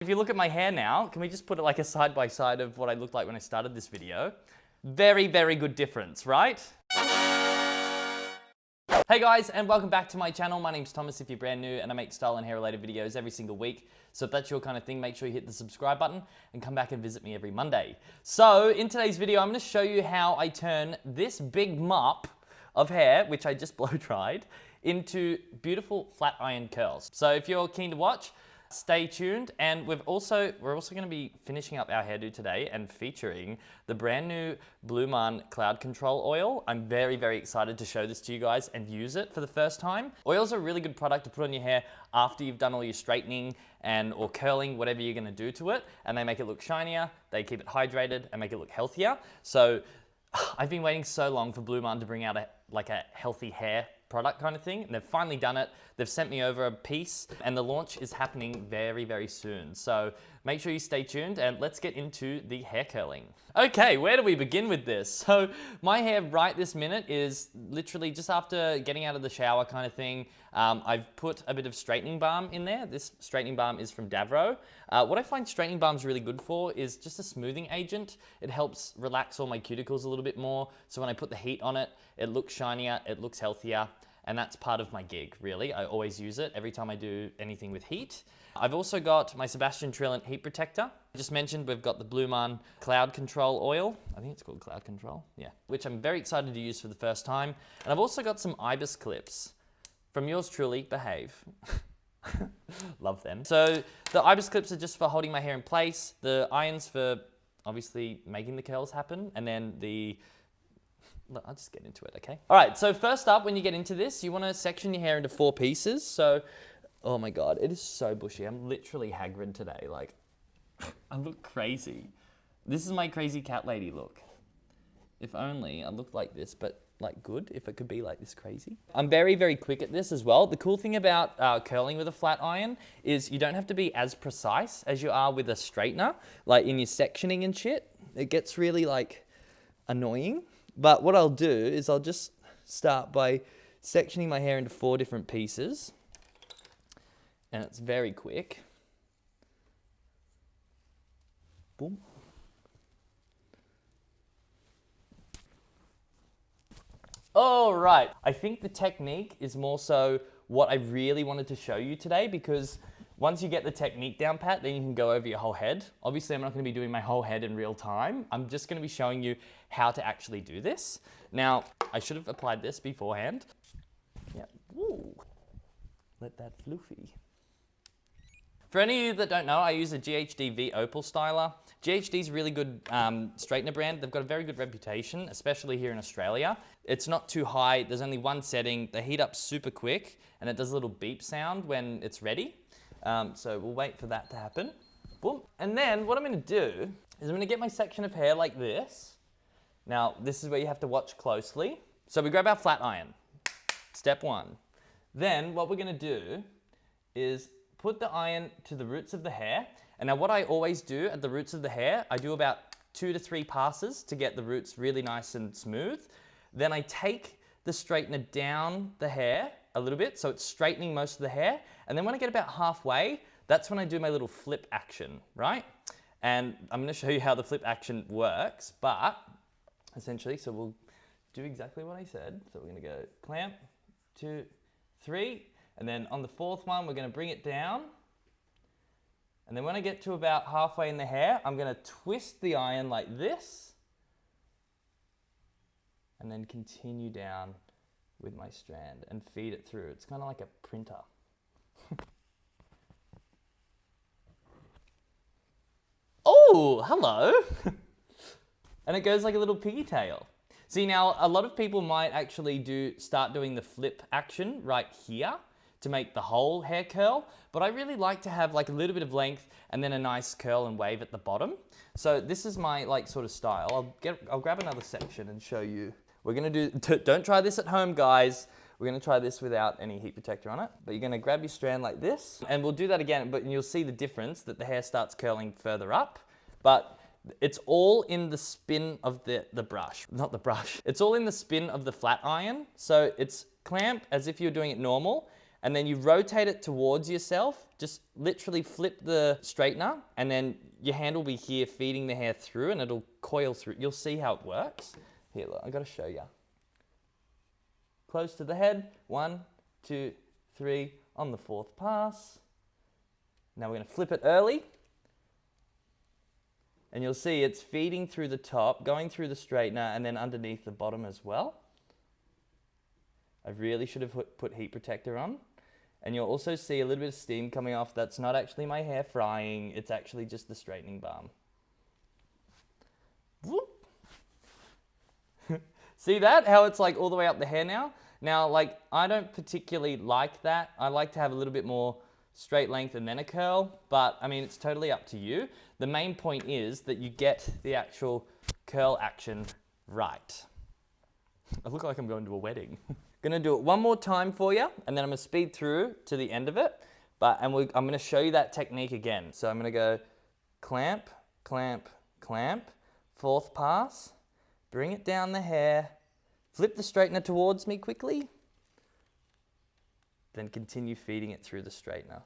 If you look at my hair now, can we just put it like a side by side of what I looked like when I started this video? Very, very good difference, right? Hey guys, and welcome back to my channel. My name's Thomas if you're brand new, and I make style and hair related videos every single week. So if that's your kind of thing, make sure you hit the subscribe button and come back and visit me every Monday. So in today's video, I'm gonna show you how I turn this big mop of hair, which I just blow dried, into beautiful flat iron curls. So if you're keen to watch, stay tuned, and we're also going to be finishing up our hairdo today and featuring the brand new BluMaan Cloud Control oil. I'm very, very excited to show this to you guys and use it for the first time. Oils are a really good product to put on your hair after you've done all your straightening or curling, whatever you're going to do to it, and they make it look shinier, they keep it hydrated, and make it look healthier. So I've been waiting so long for BluMaan to bring out a healthy hair product kind of thing, and they've finally done it. They've sent me over a piece, and the launch is happening very, very soon. So make sure you stay tuned, and let's get into the hair curling. Okay, where do we begin with this? So my hair right this minute is literally just after getting out of the shower kind of thing. I've put a bit of straightening balm in there. This straightening balm is from Davro. What I find straightening balms really good for is just a smoothing agent. It helps relax all my cuticles a little bit more. So when I put the heat on it, it looks shinier, it looks healthier. And that's part of my gig, really. I always use it every time I do anything with heat. I've also got my Sebastian Trillant heat protector. I just mentioned we've got the BluMaan Cloud Control oil. I think it's called Cloud Control, yeah. Which I'm very excited to use for the first time. And I've also got some Ibis clips from yours truly, Behave. Love them. So the Ibis clips are just for holding my hair in place. The irons for obviously making the curls happen. And then I'll just get into it, okay? All right, so first up, when you get into this, you want to section your hair into 4 pieces. So, oh my God, it is so bushy. I'm literally Hagrid today. Like, I look crazy. This is my crazy cat lady look. If only I looked like this, but like good, if it could be like this crazy. I'm very, very quick at this as well. The cool thing about curling with a flat iron is you don't have to be as precise as you are with a straightener, like in your sectioning and shit. It gets really like annoying. But what I'll do is I'll just start by sectioning my hair into 4 different pieces. And it's very quick. Boom. All right. I think the technique is more so what I really wanted to show you today, because once you get the technique down pat, then you can go over your whole head. Obviously, I'm not going to be doing my whole head in real time. I'm just going to be showing you how to actually do this. Now, I should have applied this beforehand. Yeah. Woo. Let that floofy. For any of you that don't know, I use a GHD V Opal styler. GHD is a really good straightener brand. They've got a very good reputation, especially here in Australia. It's not too high. There's only one setting. They heat up super quick, and it does a little beep sound when it's ready. So we'll wait for that to happen. Boom. And then what I'm going to do is I'm going to get my section of hair like this. Now, this is where you have to watch closely. So we grab our flat iron. Step 1. Then what we're going to do is put the iron to the roots of the hair. And now what I always do at the roots of the hair, I do about 2 to 3 passes to get the roots really nice and smooth. Then I take the straightener down the hair a little bit, so it's straightening most of the hair. And then when I get about halfway, that's when I do my little flip action, right? And I'm gonna show you how the flip action works, but essentially, so we'll do exactly what I said. So we're gonna go clamp, 2, 3, and then on the 4th one, we're gonna bring it down. And then when I get to about halfway in the hair, I'm gonna twist the iron like this, and then continue down with my strand and feed it through. It's kind of like a printer. Oh, hello. And it goes like a little piggy tail. See, now a lot of people might actually start doing the flip action right here to make the whole hair curl, but I really like to have like a little bit of length and then a nice curl and wave at the bottom. So this is my like sort of style. I'll grab another section and show you. We're gonna don't try this at home, guys. We're gonna try this without any heat protector on it. But you're gonna grab your strand like this, and we'll do that again, but you'll see the difference that the hair starts curling further up. But it's all in the spin of the brush, not the brush. It's all in the spin of the flat iron. So it's clamped as if you're doing it normal, and then you rotate it towards yourself. Just literally flip the straightener, and then your hand will be here feeding the hair through, and it'll coil through. You'll see how it works. Here, look, I gotta show you. Close to the head, 1, 2, 3, on the 4th pass. Now we're gonna flip it early, and you'll see it's feeding through the top, going through the straightener, and then underneath the bottom as well. I really should have put heat protector on. And you'll also see a little bit of steam coming off. That's not actually my hair frying, it's actually just the straightening balm. Whoop. See that? How it's like all the way up the hair now? Now, like, I don't particularly like that. I like to have a little bit more straight length and then a curl, but I mean, it's totally up to you. The main point is that you get the actual curl action right. I look like I'm going to a wedding. Gonna do it one more time for you, and then I'm gonna speed through to the end of it. I'm gonna show you that technique again. So I'm gonna go clamp, clamp, clamp, 4th pass, bring it down the hair, flip the straightener towards me quickly, then continue feeding it through the straightener.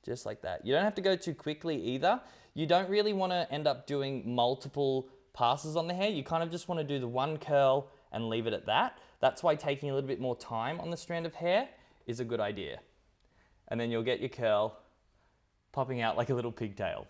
Just like that. You don't have to go too quickly either. You don't really wanna end up doing multiple passes on the hair. You kind of just wanna do the one curl and leave it at that. That's why taking a little bit more time on the strand of hair is a good idea. And then you'll get your curl popping out like a little pigtail.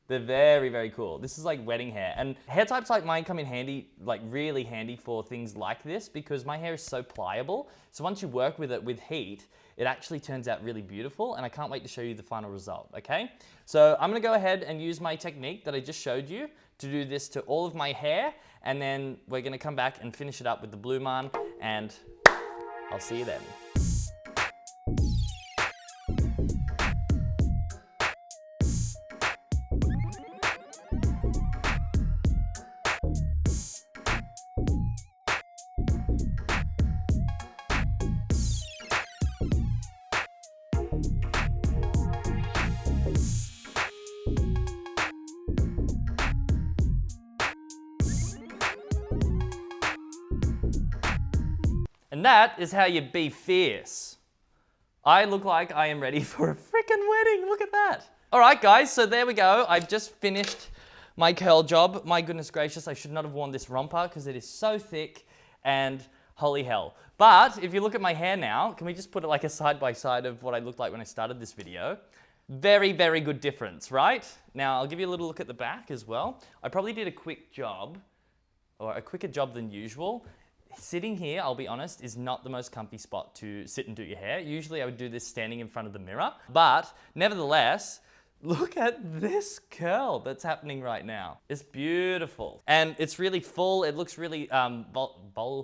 They're very, very cool. This is like wedding hair. And hair types like mine come in handy, like really handy for things like this, because my hair is so pliable. So once you work with it with heat, it actually turns out really beautiful, and I can't wait to show you the final result, okay? So I'm gonna go ahead and use my technique that I just showed you to do this to all of my hair, and then we're gonna come back and finish it up with the BluMaan, and I'll see you then. And that is how you be fierce. I look like I am ready for a freaking wedding. Look at that. All right, guys, so there we go. I've just finished my curl job. My goodness gracious, I should not have worn this romper because it is so thick and holy hell. But if you look at my hair now, can we just put it like a side by side of what I looked like when I started this video? Very, very good difference, right? Now, I'll give you a little look at the back as well. I probably did a quick job, or a quicker job than usual. Sitting here, I'll be honest, is not the most comfy spot to sit and do your hair. Usually I would do this standing in front of the mirror, but nevertheless, look at this curl that's happening right now. It's beautiful. And it's really full. It looks really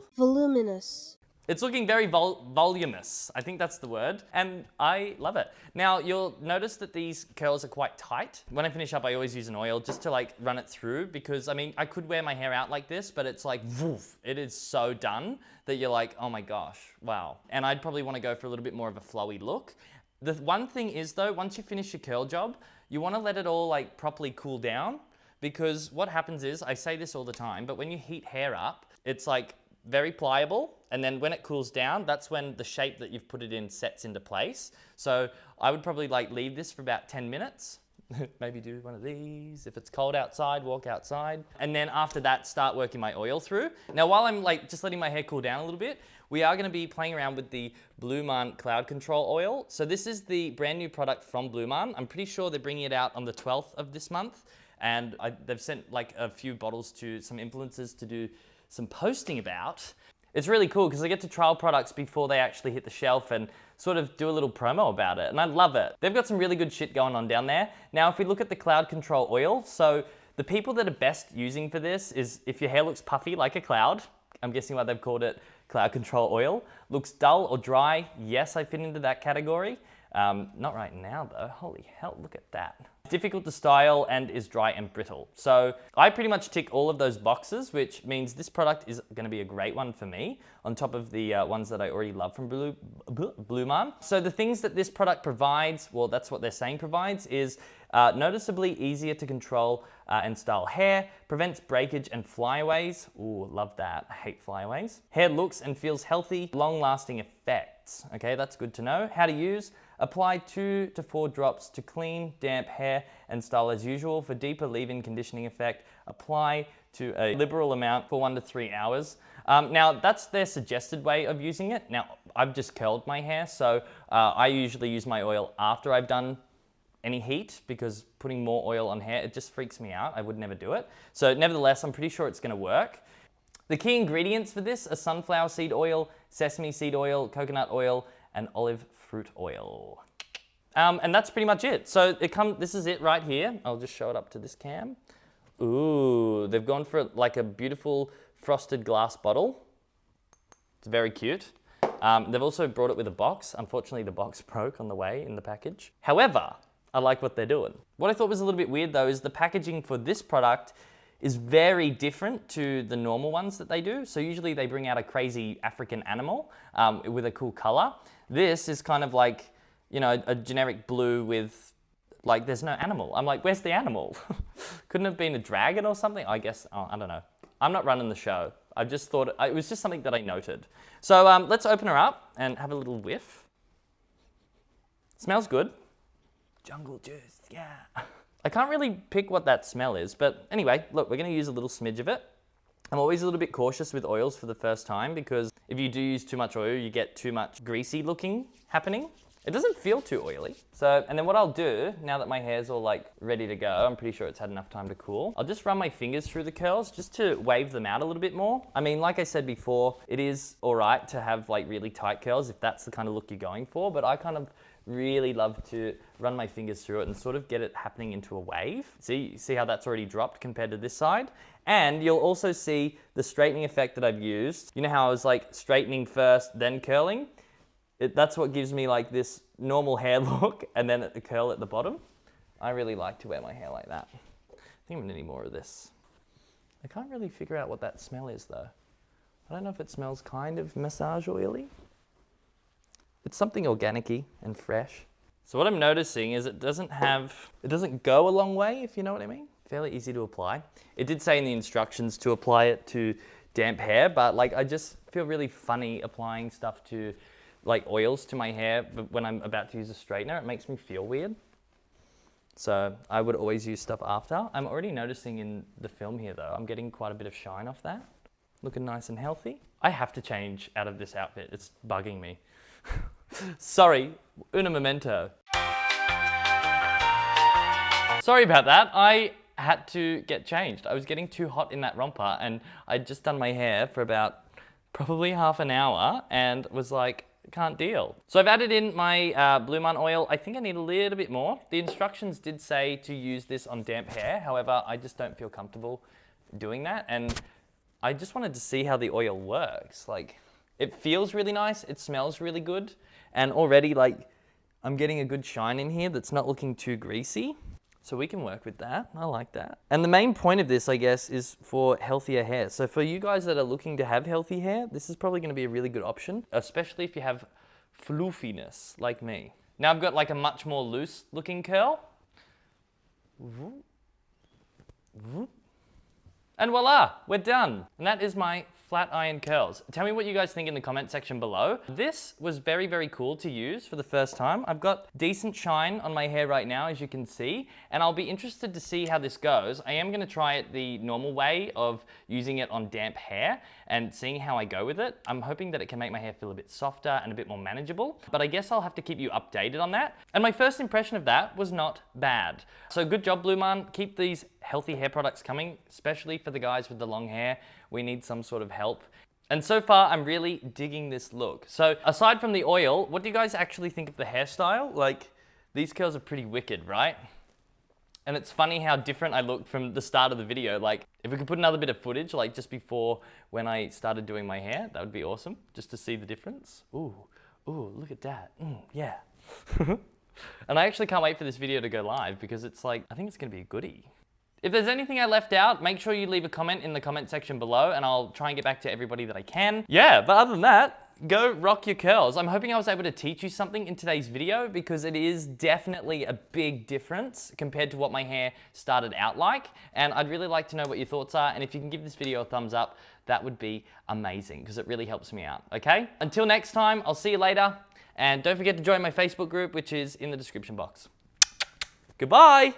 voluminous. It's looking very voluminous. I think that's the word. And I love it. Now, you'll notice that these curls are quite tight. When I finish up, I always use an oil just to like run it through, because I mean, I could wear my hair out like this, but it's like, woof, it is so done that you're like, oh my gosh, wow. And I'd probably want to go for a little bit more of a flowy look. The one thing is though, once you finish your curl job, you want to let it all like properly cool down, because what happens is, I say this all the time, but when you heat hair up, it's like very pliable, and then when it cools down, that's when the shape that you've put it in sets into place. So I would probably like leave this for about 10 minutes. Maybe do one of these. If it's cold outside, walk outside. And then after that, start working my oil through. Now, while I'm like just letting my hair cool down a little bit, we are gonna be playing around with the BluMaan Cloud Control oil. So this is the brand new product from BluMaan. I'm pretty sure they're bringing it out on the 12th of this month. And they've sent like a few bottles to some influencers to do some posting about. It's really cool because I get to trial products before they actually hit the shelf and sort of do a little promo about it, and I love it. They've got some really good shit going on down there. Now, if we look at the Cloud Control oil, so the people that are best using for this is if your hair looks puffy like a cloud, I'm guessing why they've called it Cloud Control oil, looks dull or dry, yes, I fit into that category. Not right now though, holy hell, look at that. difficult to style, and is dry and brittle. So I pretty much tick all of those boxes, which means this product is going to be a great one for me, on top of the ones that I already love from BluMaan. So the things that this product provides, well, that's what they're saying provides, is noticeably easier to control and style hair, prevents breakage and flyaways. Ooh, love that. I hate flyaways. Hair looks and feels healthy, long-lasting effects. Okay, that's good to know. How to use: apply 2 to 4 drops to clean, damp hair and style as usual. For deeper leave-in conditioning effect, apply to a liberal amount for 1 to 3 hours. Now, that's their suggested way of using it. Now, I've just curled my hair, so I usually use my oil after I've done any heat, because putting more oil on hair, it just freaks me out. I would never do it. So nevertheless, I'm pretty sure it's going to work. The key ingredients for this are sunflower seed oil, sesame seed oil, coconut oil, and olive fruit oil. And that's pretty much it. So this is it right here. I'll just show it up to this cam. Ooh, they've gone for like a beautiful frosted glass bottle. It's very cute. They've also brought it with a box. Unfortunately, the box broke on the way in the package. However, I like what they're doing. What I thought was a little bit weird though is the packaging for this product is very different to the normal ones that they do. So usually they bring out a crazy African animal with a cool color. This is kind of like, you know, a generic blue with, like, there's no animal. I'm like, where's the animal? Couldn't have been a dragon or something? I guess, I don't know. I'm not running the show. I just thought, it was just something that I noted. So let's open her up and have a little whiff. Smells good. Jungle juice, yeah. I can't really pick what that smell is, but anyway, look, we're gonna use a little smidge of it. I'm always a little bit cautious with oils for the first time, because if you do use too much oil, you get too much greasy looking happening. It doesn't feel too oily. So, and then what I'll do, now that my hair's all like ready to go, I'm pretty sure it's had enough time to cool, I'll just run my fingers through the curls just to wave them out a little bit more. I mean, like I said before, it is all right to have like really tight curls if that's the kind of look you're going for, but I kind of really love to run my fingers through it and sort of get it happening into a wave. See how that's already dropped compared to this side? And you'll also see the straightening effect that I've used. You know how I was like straightening first, then curling? That's what gives me like this normal hair look and then a curl at the bottom. I really like to wear my hair like that. I think I'm gonna need more of this. I can't really figure out what that smell is though. I don't know if it smells kind of massage oily. It's something organic-y and fresh. So what I'm noticing is it doesn't go a long way, if you know what I mean. Fairly easy to apply. It did say in the instructions to apply it to damp hair, but like I just feel really funny applying stuff to like oils to my hair when I'm about to use a straightener. It makes me feel weird. So I would always use stuff after. I'm already noticing in the film here though, I'm getting quite a bit of shine off that. Looking nice and healthy. I have to change out of this outfit. It's bugging me. Sorry, una momento. Sorry about that. I had to get changed. I was getting too hot in that romper and I'd just done my hair for about probably half an hour and was like, can't deal. So I've added in my BluMaan oil. I think I need a little bit more. The instructions did say to use this on damp hair. However, I just don't feel comfortable doing that. And I just wanted to see how the oil works. Like, it feels really nice. It smells really good. And already, like, I'm getting a good shine in here that's not looking too greasy. So we can work with that. I like that. And the main point of this, I guess, is for healthier hair. So for you guys that are looking to have healthy hair, this is probably going to be a really good option, especially if you have floofiness like me. Now I've got like a much more loose looking curl. And voila, we're done. And that is my flat iron curls. Tell me what you guys think in the comment section below. This was very, very cool to use for the first time. I've got decent shine on my hair right now, as you can see, and I'll be interested to see how this goes. I am gonna try it the normal way of using it on damp hair and seeing how I go with it. I'm hoping that it can make my hair feel a bit softer and a bit more manageable, but I guess I'll have to keep you updated on that. And my first impression of that was not bad. So good job, BluMaan. Keep these healthy hair products coming, especially for the guys with the long hair. We need some sort of help. And so far, I'm really digging this look. So aside from the oil, what do you guys actually think of the hairstyle? Like, these curls are pretty wicked, right? And it's funny how different I look from the start of the video. Like, if we could put another bit of footage, like just before when I started doing my hair, that would be awesome, just to see the difference. Ooh, look at that. Yeah. And I actually can't wait for this video to go live because it's like, I think it's gonna be a goodie. If there's anything I left out, make sure you leave a comment in the comment section below and I'll try and get back to everybody that I can. Yeah, but other than that, go rock your curls. I'm hoping I was able to teach you something in today's video because it is definitely a big difference compared to what my hair started out like. And I'd really like to know what your thoughts are. And if you can give this video a thumbs up, that would be amazing because it really helps me out, okay? Until next time, I'll see you later. And don't forget to join my Facebook group, which is in the description box. Goodbye.